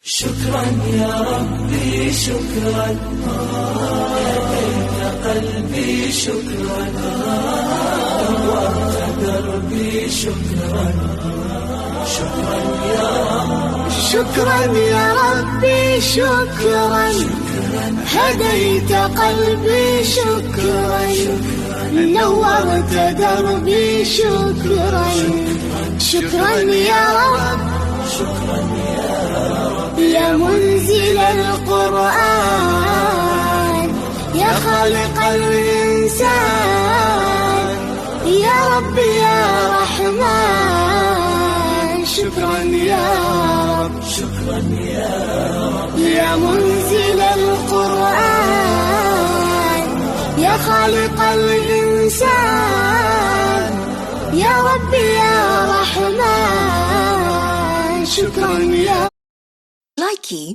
شكرا يا ربي شكرا، هديت قلبي شكرا، نورت دربي شكرا. شكرا يا رب، شكرا يا ربي شكرا، هديت قلبي شكرا، نورت دربي شكرا. شكرا يا رب، شكرا يا رب، يا منزل القرآن، يا خالق الإنسان، يا رب يا رحمن. شكرا يا رب، شكرا يا رب، يا منزل القرآن، يا خالق الإنسان، يا رب يا رحمن. شكرا يا Likey